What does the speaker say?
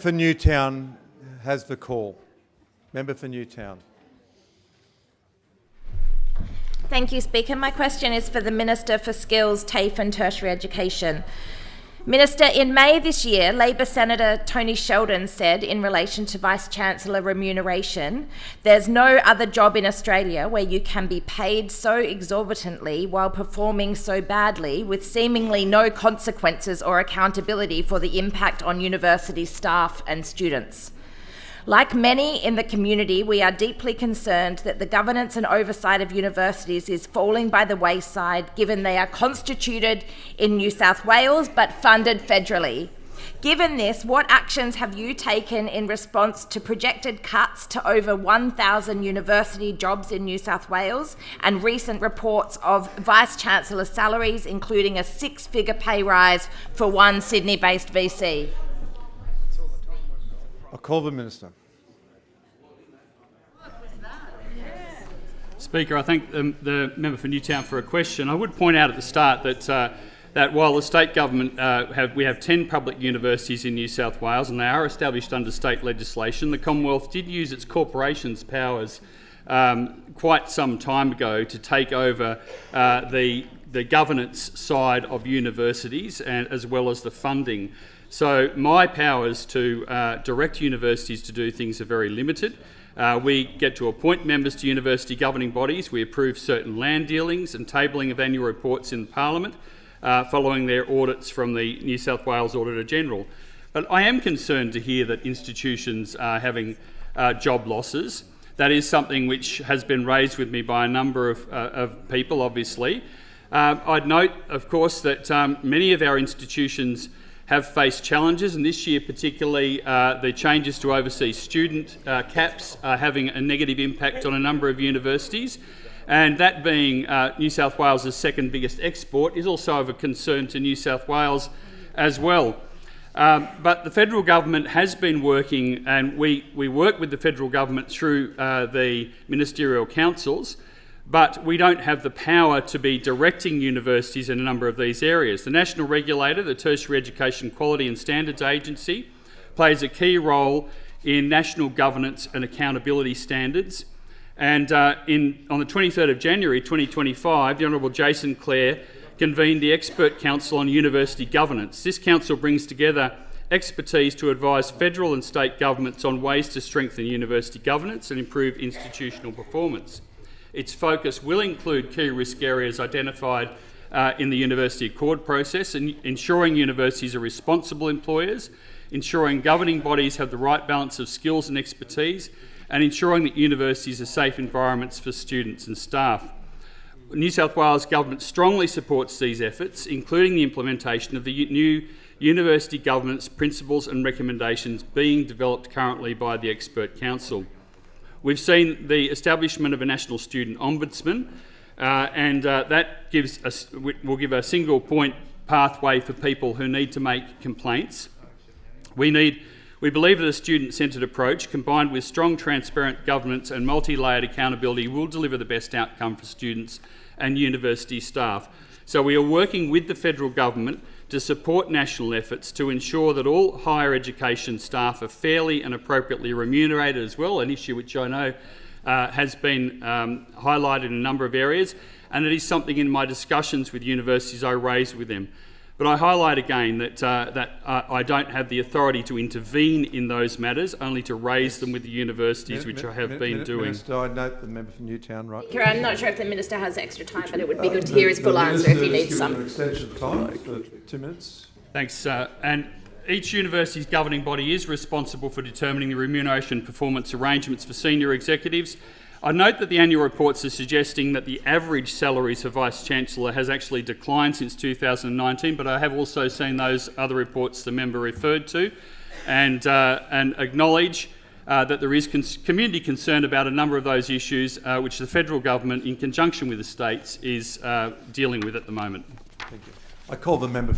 For Newtown has the call. Member for Newtown. Thank you, Speaker. My question is for the Minister for Skills, TAFE and Tertiary Education. Minister, in May this year, Labor Senator Tony Sheldon said in relation to Vice-Chancellor remuneration, there's no other job in Australia where you can be paid so exorbitantly while performing so badly with seemingly no consequences or accountability for the impact on university staff and students. Like many in the community, we are deeply concerned that the governance and oversight of universities is falling by the wayside, given they are constituted in New South Wales but funded federally. Given this, what actions have you taken in response to projected cuts to over 1,000 university jobs in New South Wales and recent reports of Vice-Chancellor salaries, including a 6-figure pay rise for one Sydney-based VC? I'll call the Minister. Speaker, I thank the member for Newtown for a question. I would point out at the start that while the state government we have 10 public universities in New South Wales and they are established under state legislation, the Commonwealth did use its corporations powers quite some time ago to take over the governance side of universities and as well as the funding. So my powers to direct universities to do things are very limited. We get to appoint members to university governing bodies. We approve certain land dealings and tabling of annual reports in Parliament following their audits from the New South Wales Auditor-General. But I am concerned to hear that institutions are having job losses. That is something which has been raised with me by a number of people, obviously. I'd note, of course, that many of our institutions have faced challenges, and this year particularly the changes to overseas student caps are having a negative impact on a number of universities, and that being New South Wales' second biggest export is also of a concern to New South Wales as well. But the federal government has been working, and we work with the federal government through the ministerial councils, but we don't have the power to be directing universities in a number of these areas. The national regulator, the Tertiary Education Quality and Standards Agency, plays a key role in national governance and accountability standards. And on the 23rd of January 2025, the Honourable Jason Clare convened the Expert Council on University Governance. This council brings together expertise to advise federal and state governments on ways to strengthen university governance and improve institutional performance. Its focus will include key risk areas identified in the University Accord process, and ensuring universities are responsible employers, ensuring governing bodies have the right balance of skills and expertise, and ensuring that universities are safe environments for students and staff. New South Wales Government strongly supports these efforts, including the implementation of the new university governance principles and recommendations being developed currently by the Expert Council. We've seen the establishment of a National Student Ombudsman, and that will give a single point pathway for people who need to make complaints. We believe that a student-centred approach combined with strong transparent governance and multi-layered accountability will deliver the best outcome for students and university staff. So we are working with the federal government to support national efforts to ensure that all higher education staff are fairly and appropriately remunerated as well, an issue which I know has been highlighted in a number of areas, and it is something in my discussions with universities I raise with them. But I highlight again that I don't have the authority to intervene in those matters, only to raise them with the universities, which I have been doing. Minister, I note the member for Newtown, right? I'm not sure if the Minister has extra time, but it would be good to hear his full answer if he needs some. An extension of time for 2 minutes. Thanks. And each university's governing body is responsible for determining the remuneration and performance arrangements for senior executives. I note that the annual reports are suggesting that the average salaries for Vice-Chancellor has actually declined since 2019, but I have also seen those other reports the member referred to and acknowledge that there is community concern about a number of those issues which the federal government, in conjunction with the states, is dealing with at the moment. Thank you. I call the member.